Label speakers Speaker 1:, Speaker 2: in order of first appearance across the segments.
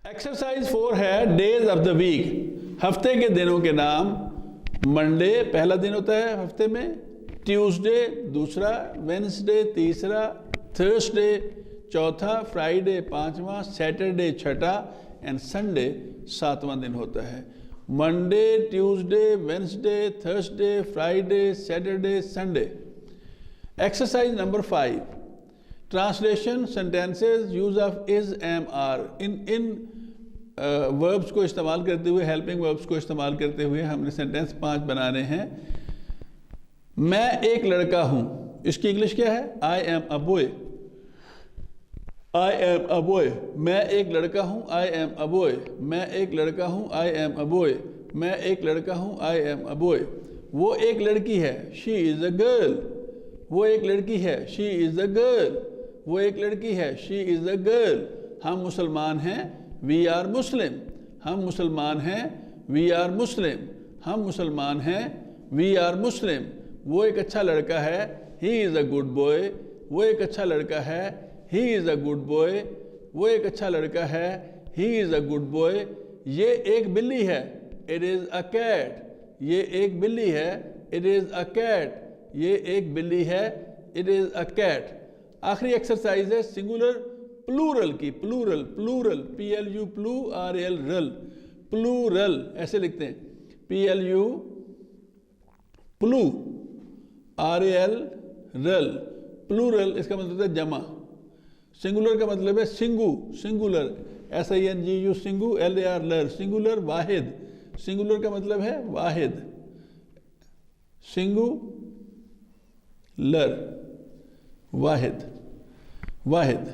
Speaker 1: Exercise 4 है days of the week. हफ्ते के दिनों के नाम। मंडे पहला दिन होता है हफ्ते में, ट्यूसडे दूसरा, वेंसडे तीसरा, थर्सडे चौथा, फ्राइडे पांचवा, सैटरडे छठा एंड संडे सातवां दिन होता है। Monday, Tuesday, Wednesday, Thursday, Friday, Saturday, Sunday. Exercise number 5, translation sentences use of is, am, are. इन वर्ब्स को इस्तेमाल करते हुए, हेल्पिंग वर्ब्स को इस्तेमाल करते हुए हमने सेंटेंस 5 बनाने हैं। मैं एक लड़का हूं, इसकी इंग्लिश क्या है? I am a boy. I am a boy. मैं एक लड़का हूं, आई एम अ बॉय। मैं एक लड़का हूं, आई एम अ बॉय। मैं एक लड़का हूं, आई एम अ बॉय। वो एक लड़की है, शी इज अ गर्ल। वो एक लड़की है, शी इज अ गर्ल। वो एक लड़की है, शी इज अ गर्ल। हम मुसलमान हैं, वी आर मुस्लिम। हम मुसलमान हैं, वी आर मुस्लिम। हम मुसलमान हैं, वी आर मुस्लिम। वो एक अच्छा लड़का है, he is a good boy. वो एक अच्छा लड़का है, he is a good boy. वो एक अच्छा लड़का है, he is a good boy. ये एक बिल्ली है, इट इज़ अ कैट। ये एक बिल्ली है, इट इज़ अ कैट। ये एक बिल्ली है, इट इज़ अ कैट। आखिरी एक्सरसाइज है सिंगुलर प्लूरल की। प्लूरल, प्लूरल, PLU प्लू RL रल, प्लूरल ऐसे लिखते हैं, PLU प्लू RL रल। प्लूरल इसका मतलब है जमा। सिंगुलर का मतलब है सिंगू, सिंगुलर, SINGU सिंगू, LAR लर, सिंगुलर वाहिद। सिंगुलर का मतलब है वाहिद, सिंगू लर, वाहिद, वाहिद।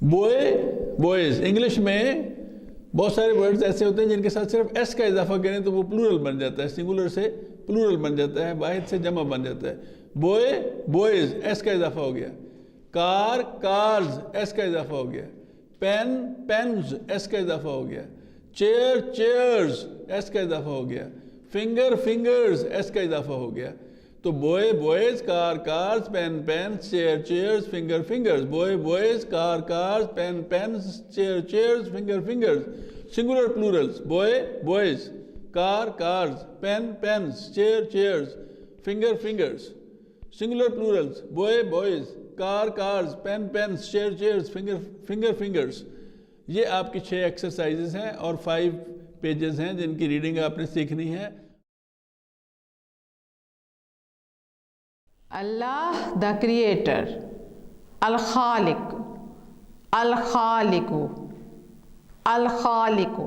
Speaker 1: Boy, boys. इंग्लिश में बहुत सारे वर्ड्स ऐसे होते हैं जिनके साथ सिर्फ एस का इजाफा करें तो वो प्लूरल बन जाता है। सिंगुलर से प्लूरल बन जाता है, वाहिद से जमा बन जाता है। बॉय, बॉयज, एस का इजाफा हो गया। कार, कार्स, एस का इजाफा हो गया। पेन, पेन्स, एस का इजाफा हो गया। चेयर, चेयर्स, एस का इजाफा हो गया। फिंगर, फिंगर्स, एस का इजाफा हो गया। तो boy, boys, car, cars, pen, pens, chair, chairs, finger, fingers. Boy, boys, car, cars, pen, pens, chair, chairs, finger, fingers. Singular plurals, boy, boys, car, cars, pen, pens, chair, chairs, finger, fingers. Singular plurals, boy, boys, car, cars, pen, pens, chair, chairs, finger, finger, fingers. ये आपकी 6 exercises हैं और 5 pages हैं जिनकी reading आपने सीखनी है।
Speaker 2: अल्लाह the creator, अल खालिक, अल खालिकु, अल खालिकु।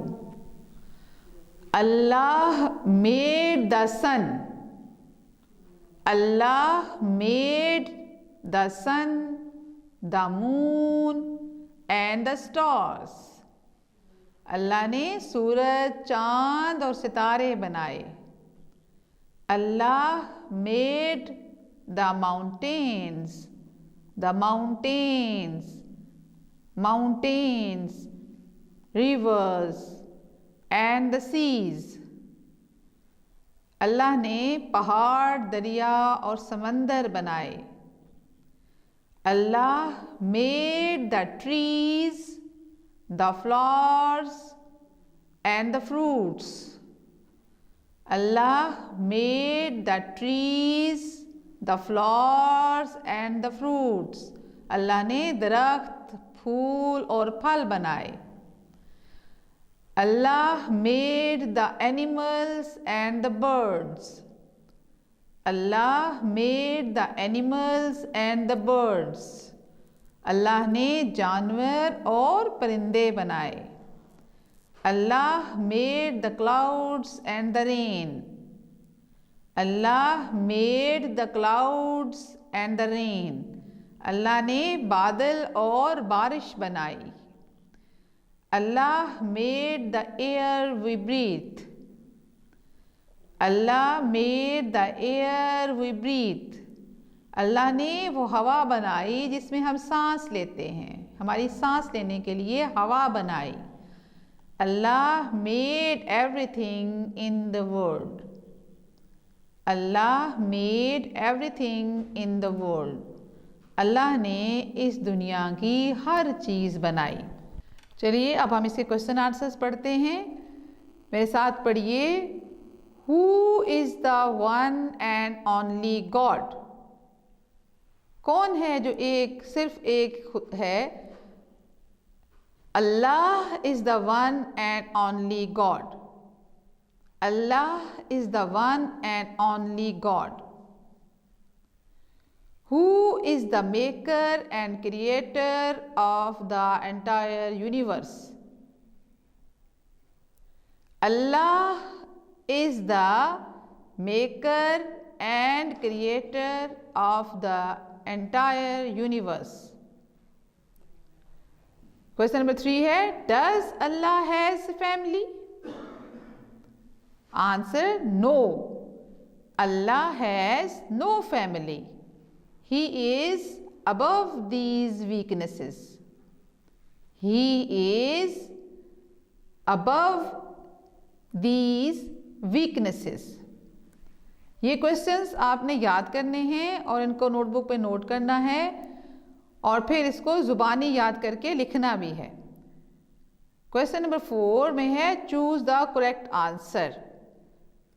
Speaker 2: Allah made the sun, Allah made the sun, the moon and the stars. अल्लाह ने सूरज, चांद और सितारे बनाए। अल्लाह मेड the mountains, the mountains, mountains, rivers and the seas. अल्लाह ने पहाड़, दरिया और समंदर बनाए। अल्लाह made the trees, the flowers and the fruits. Allah made the trees, the flowers and the fruits. अल्लाह ने दरख्त, फूल और फल बनाए। अल्लाह made the animals and the birds. Allah made the animals and the birds. अल्लाह ने जानवर और परिंदे बनाए। अल्लाह made the clouds and the rain. Allah made the clouds and the rain. अल्लाह ने बादल और बारिश बनाई। Allah made the air we breathe. Allah made the air we breathe. अल्लाह ने वो हवा बनाई जिसमें हम सांस लेते हैं, हमारी सांस लेने के लिए हवा बनाई। Allah made everything in the world. Allah made everything in the world. अल्लाह ने इस दुनिया की हर चीज़ बनाई। चलिए अब हम इसके क्वेश्चन आंसर्स पढ़ते हैं। मेरे साथ पढ़िए। Who is the one and only God? कौन है जो एक सिर्फ एक है? Allah is the one and only God. Allah is the one and only God. Who is the maker and creator of the entire universe? Allah is the maker and creator of the entire universe. Question number 3 है, does Allah has family? Answer, no. Allah has no family. He is above these weaknesses. He is above these weaknesses. ये questions आपने याद करने हैं और इनको notebook पे note करना है और फिर इसको ज़ुबानी याद करके लिखना भी है। क्वेश्चन नंबर 4 में है चूज़ द करेक्ट आंसर।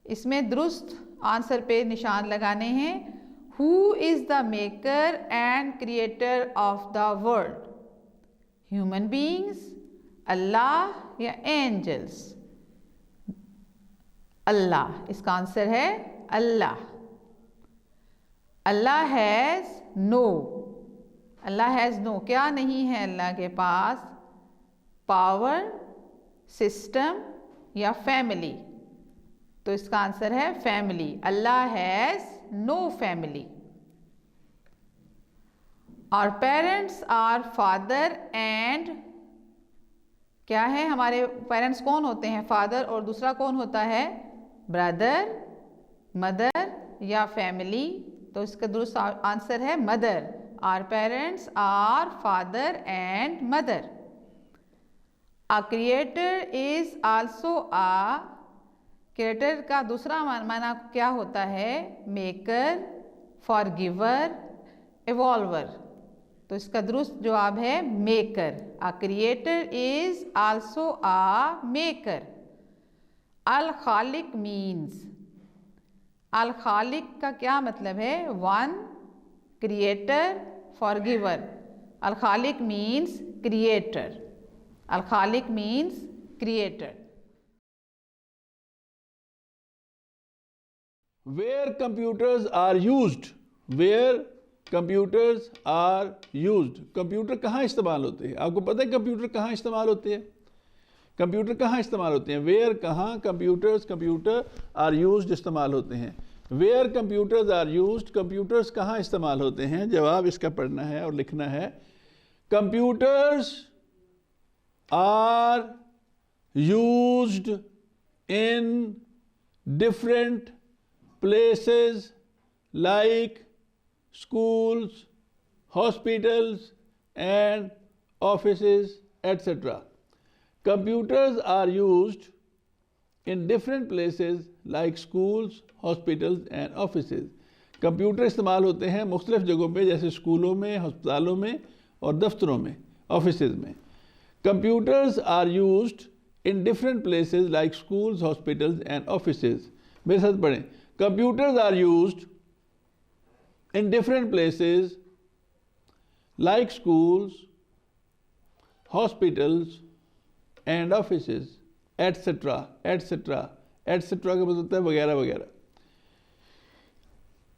Speaker 2: इसमें दुरुस्त आंसर पे निशान लगाने हैं। Who is the maker and creator of the world? Human beings, Allah या angels? अल्लाह, इसका आंसर है अल्लाह। Allah has no. Allah has no, क्या नहीं है अल्लाह के पास? पावर, सिस्टम या फैमिली? तो इसका आंसर है family. Allah has no family. और पेरेंट्स आर फादर एंड, क्या है हमारे पेरेंट्स कौन होते हैं? फादर, और दूसरा कौन होता है? ब्रदर, मदर या फैमिली? तो इसका दुरुस्त आंसर है mother. Our parents are father and mother. A creator is also a, creator का दूसरा माना क्या होता है? Maker, forgiver, evolver. तो इसका दुरुस्त जवाब है maker. A creator is also a maker. अल खालिक मीन्स, अल खालिक का क्या मतलब है? One, creator, फॉरगिवर। अल खालिक मीन्स क्रिएटर। अल खालिक means creator.
Speaker 1: Where computers are used? Where computers are used? Computer कहाँ इस्तेमाल होते हैं? आपको पता है कंप्यूटर कहाँ इस्तेमाल होते हैं? कंप्यूटर कहाँ इस्तेमाल होते हैं? वेयर, कहाँ? कंप्यूटर्स, कंप्यूटर, आर यूज्ड, इस्तेमाल होते हैं। Where computers are used, computers कहाँ इस्तेमाल होते हैं? जवाब इसका पढ़ना है और लिखना है। Computers are used in different places like schools, hospitals and offices, etc. Computers are used in different places like schools, hospitals and offices. Computer इस्तेमाल होते हैं मुख्तलिफ जगहों पे, जैसे स्कूलों में, हस्पतालों में और दफ्तरों में, ऑफिसेज में। Computers are used in different places like schools, hospitals and offices. मेरे साथ पढ़ें। Computers are used in different places like schools, hospitals and offices, etc. etc. etc. का मतलब होता है वगैरह वगैरह।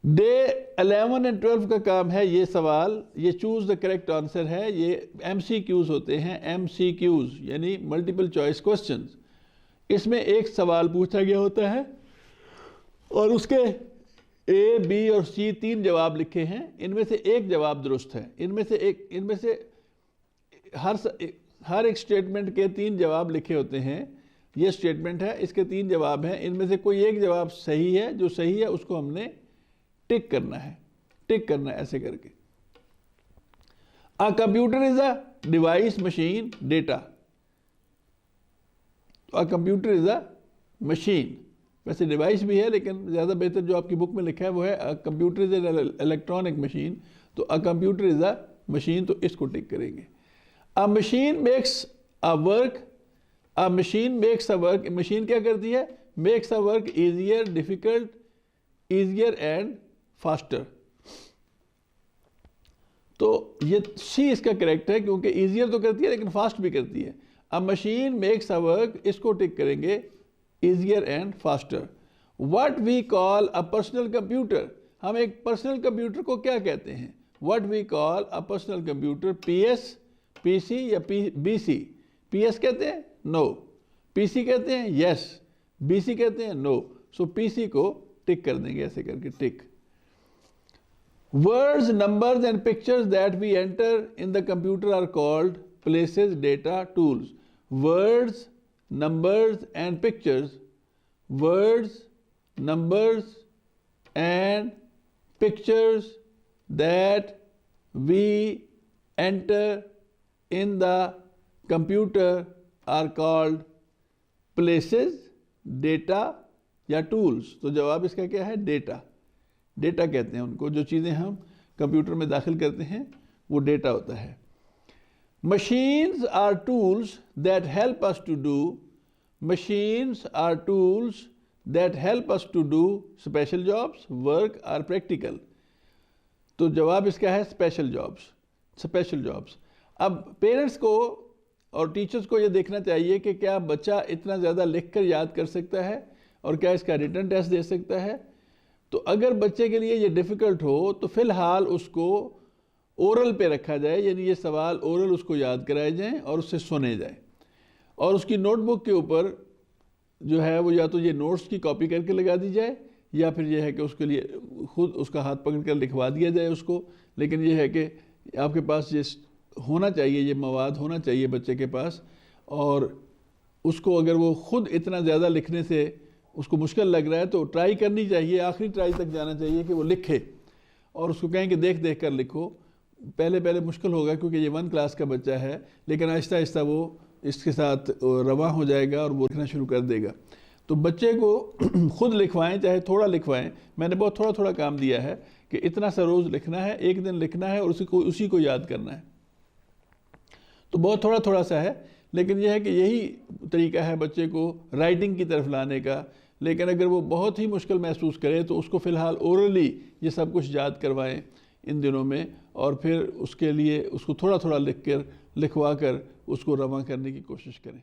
Speaker 1: डे 11 और 12 का काम है ये सवाल, ये चूज द करेक्ट आंसर है। ये MCQs होते हैं, MCQs यानी मल्टीपल चॉइस क्वेश्चंस। इसमें एक सवाल पूछा गया होता है और उसके A, B और C 3 जवाब लिखे हैं। इनमें से एक जवाब दुरुस्त है। इनमें से हर एक स्टेटमेंट के 3 जवाब लिखे होते हैं। ये स्टेटमेंट है, इसके 3 जवाब हैं। इनमें से कोई एक जवाब सही है। जो सही है उसको हमने टिक करना है, ऐसे करके। A computer is a device, machine, data. A computer is a machine, वैसे डिवाइस भी है लेकिन ज़्यादा बेहतर जो आपकी बुक में लिखा है वो है computer is an electronic machine. तो a computer is a machine, तो इसको टिक करेंगे। A machine makes a work, a machine makes a work, machine क्या करती है? Makes a work easier, difficult, easier and faster. तो ये सी इसका करेक्ट है, क्योंकि ईजियर तो करती है लेकिन फास्ट भी करती है। A machine makes a work, इसको टिक करेंगे, easier and faster. What we call a personal computer, हम एक पर्सनल कंप्यूटर को क्या कहते हैं? What we call a personal computer, PS, PC या बीसी? पीएस कहते हैं? नो। पीसी कहते हैं? यस। बीसी कहते हैं? नो। सो पीसी को टिक कर देंगे ऐसे करके, टिक। Words, numbers and pictures that we enter in the computer are called places, data, tools. Words, numbers and pictures, words, numbers and pictures that we enter in the computer are called places, data या tools। तो जवाब इसका क्या है? Data. Data कहते हैं उनको, जो चीज़ें हम कंप्यूटर में दाखिल करते हैं वो डेटा होता है। Machines are tools that help us to do, machines are tools that help us to do special jobs, work are practical. तो जवाब इसका है स्पेशल जॉब्स, स्पेशल जॉब्स। अब पेरेंट्स को और टीचर्स को ये देखना चाहिए कि क्या बच्चा इतना ज़्यादा लिख कर याद कर सकता है और क्या इसका रिटन टेस्ट दे सकता है। तो अगर बच्चे के लिए ये डिफ़िकल्ट हो तो फ़िलहाल उसको ओरल पे रखा जाए, यानी ये सवाल ओरल उसको याद कराए जाएं और उससे सुने जाए, और उसकी नोटबुक के ऊपर जो है वो या तो ये नोट्स की कॉपी करके लगा दी जाए या फिर ये है कि उसके लिए खुद उसका हाथ पकड़ कर लिखवा दिया जाए उसको। लेकिन ये है कि आपके पास ये होना चाहिए, ये मवाद होना चाहिए बच्चे के पास, और उसको अगर वो खुद इतना ज़्यादा लिखने से उसको मुश्किल लग रहा है तो ट्राई करनी चाहिए, आखिरी ट्राई तक जाना चाहिए कि वो लिखे, और उसको कहें कि देख देख कर लिखो। पहले पहले मुश्किल होगा क्योंकि ये 1 क्लास का बच्चा है, लेकिन आहिस्ता आहिस्ता वो इसके साथ रवा हो जाएगा और वो लिखना शुरू कर देगा। तो बच्चे को खुद लिखवाएं, चाहे थोड़ा लिखवाएं। मैंने बहुत थोड़ा थोड़ा काम दिया है कि इतना सा रोज़ लिखना है, एक दिन लिखना है और उसी को याद करना है। तो बहुत थोड़ा थोड़ा सा है, लेकिन यह है कि यही तरीका है बच्चे को राइटिंग की तरफ लाने का। लेकिन अगर वो बहुत ही मुश्किल महसूस करे तो उसको फ़िलहाल ओरली ये सब कुछ याद करवाएं इन दिनों में, और फिर उसके लिए उसको थोड़ा थोड़ा लिखवा कर उसको रवा करने की कोशिश करें।